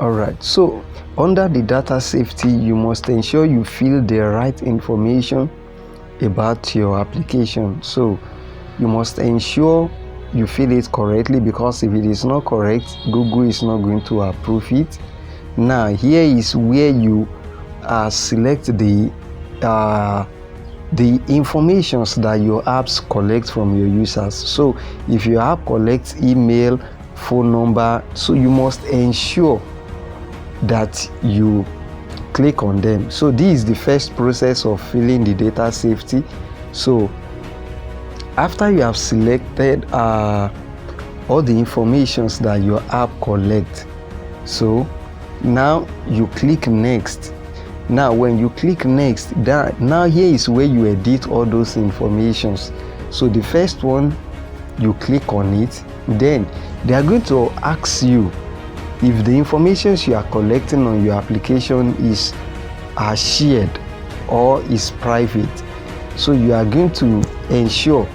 Alright, so under the data safety, you must ensure you fill the right information about your application. So you must ensure you fill it correctly, because if it is not correct, Google is not going to approve it. Now here is where you select the informations that your apps collect from your users. So if your app collects email, phone number, so you must ensure that you click on them. So this is the first process of filling the data safety. So after you have selected all the informations that your app collects, so now you click next. Now when you click next, now here is where you edit all those informations. So the first one, you click on it, then they are going to ask you if the information you are collecting on your application is shared or is private. So you are going to ensure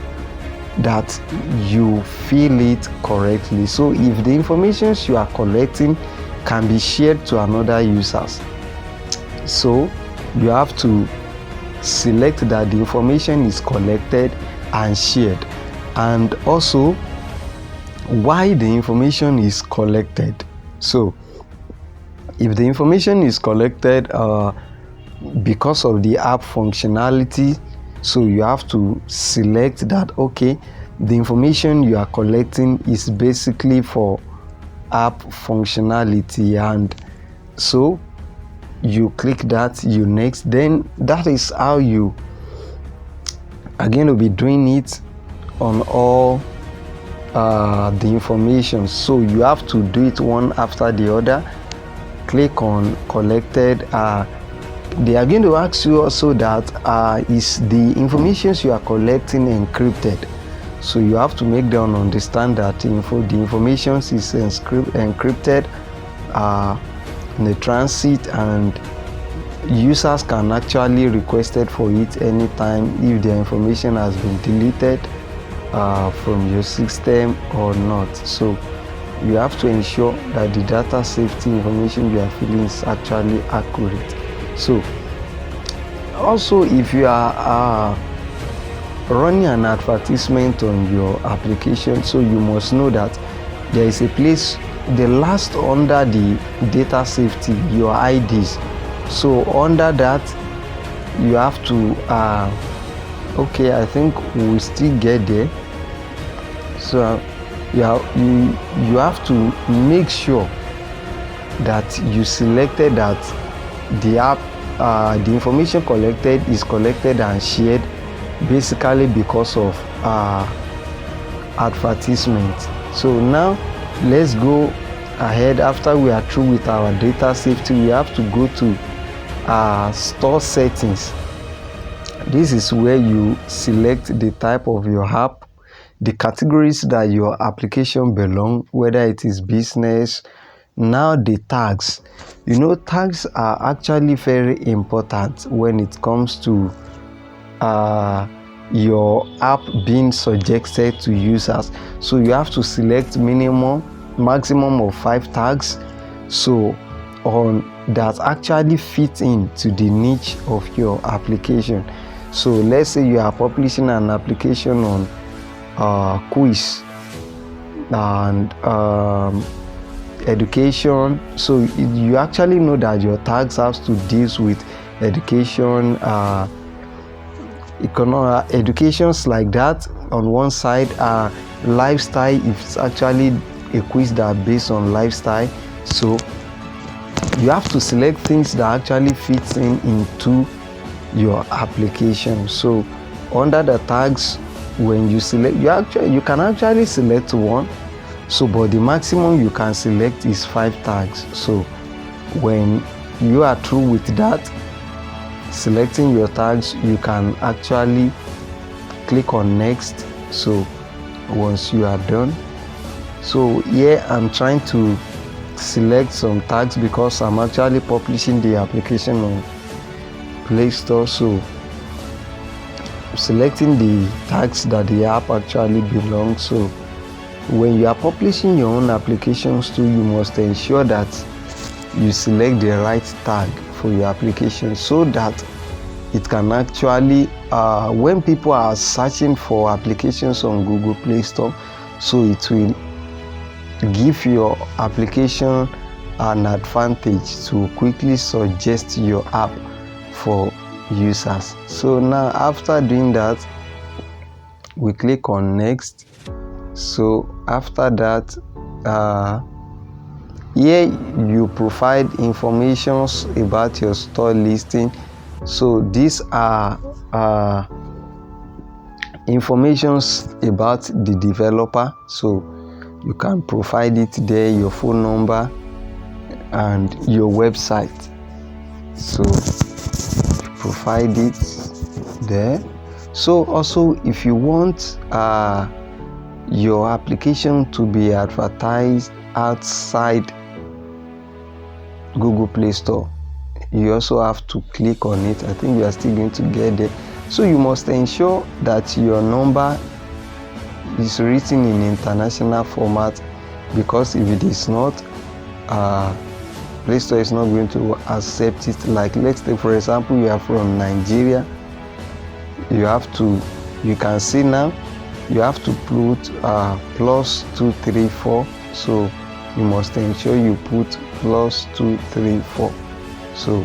that you fill it correctly. So if the information you are collecting can be shared to another users, so you have to select that the information is collected and shared, and also why the information is collected. So if the information is collected because of the app functionality, so you have to select that, okay, the information you are collecting is basically for app functionality, and so you click that, you next. Then that is how you are going to be doing it on all the information. So you have to do it one after the other. Click on collected. They are going to ask you also that is the information you are collecting encrypted. So you have to make them understand that the information is encrypted in the transit, and users can actually request it for it anytime if their information has been deleted from your system or not. So you have to ensure that the data safety information you are filling is actually accurate. So also, if you are running an advertisement on your application, so you must know that there is a place, the last under the data safety, your IDs. So under that, you have to okay, I think we'll still get there. So you have to make sure that you selected that the app, the information collected is collected and shared basically because of advertisement. So now let's go ahead. After we are through with our data safety, we have to go to store settings. This is where you select the type of your app, the categories that your application belong, whether it is business. Now the tags, tags are actually very important when it comes to your app being suggested to users. So you have to select maximum of 5 tags, so that actually fit into the niche of your application. So let's say you are publishing an application on quiz and education, so you actually know that your tags have to deal with education, educations like that on one side, lifestyle, if it's actually a quiz that based on lifestyle. So you have to select things that actually fits into your application. So under the tags, when you select, you can actually select one, so but the maximum you can select is 5 tags. So when you are through with that, selecting your tags, you can actually click on next. So once you are done, so here I'm trying to select some tags because I'm actually publishing the application on Play Store. So selecting the tags that the app actually belongs. So when you are publishing your own applications too, you must ensure that you select the right tag for your application, so that it can actually when people are searching for applications on Google Play Store, so it will give your application an advantage to quickly suggest your app for users. So now after doing that, we click on next. So after that, here you provide informations about your store listing. So these are informations about the developer, so you can provide it there, your phone number and your website. So provide it there. So also, if you want your application to be advertised outside Google Play Store, you also have to click on it. I think we are still going to get there. So you must ensure that your number is written in international format, because if it is not, Play Store is not going to accept it. Like, let's say for example you are from Nigeria, you can see now you have to put +234. So you must ensure you put +234. So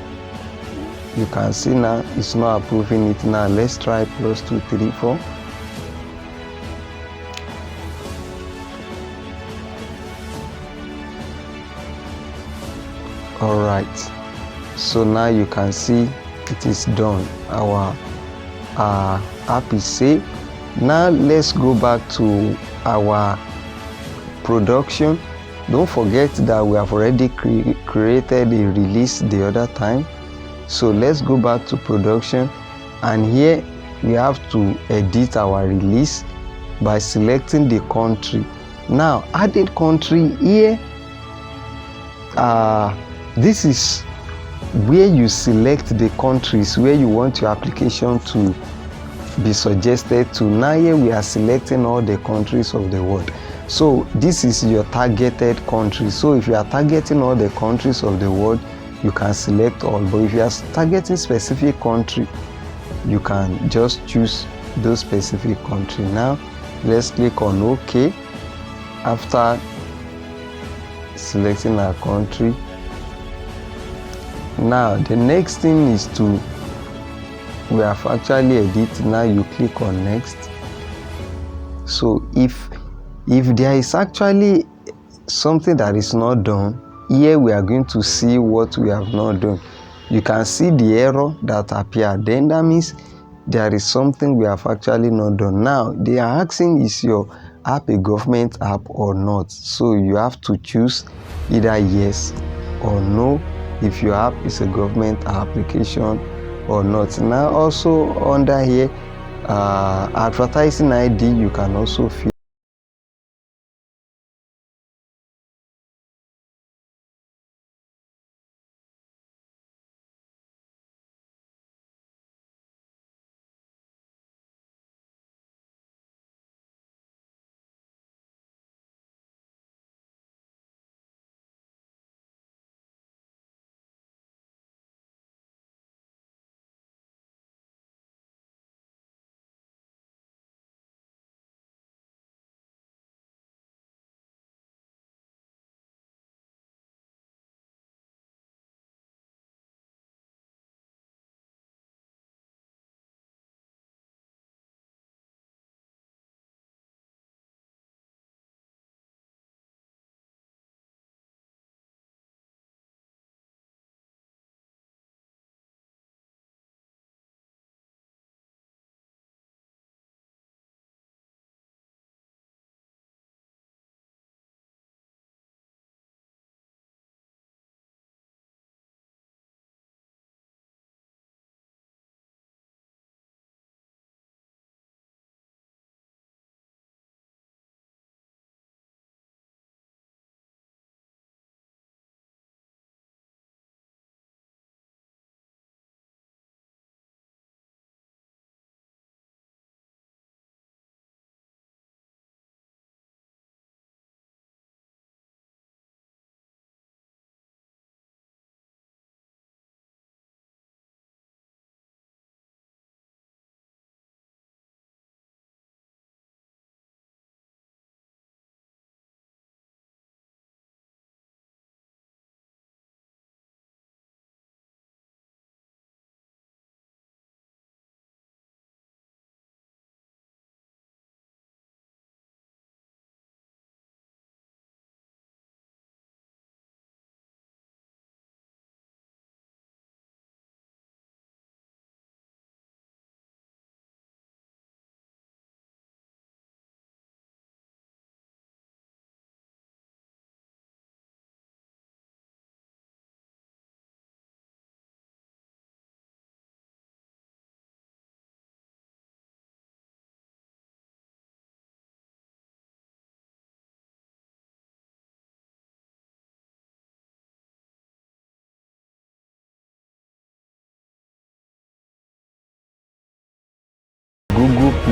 you can see now it's not approving it. Now let's try +234. All right, so now you can see it is done. Our app is saved. Now let's go back to our production. Don't forget that we have already created a release the other time. So let's go back to production, and here we have to edit our release by selecting the country. Now adding country here, this is where you select the countries where you want your application to be suggested to. Now here we are selecting all the countries of the world. So this is your targeted country. So if you are targeting all the countries of the world, you can select all. But if you are targeting specific country, you can just choose those specific country. Now let's click on OK. After selecting our country, now the next thing is we have actually edited. Now you click on next. So if there is actually something that is not done, here we are going to see what we have not done. You can see the error that appeared. Then that means there is something we have actually not done. Now they are asking, is your app a government app or not? So you have to choose either yes or no if your app is a government application or not. Now also under here, advertising ID, you can also fill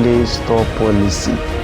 Play Store policy.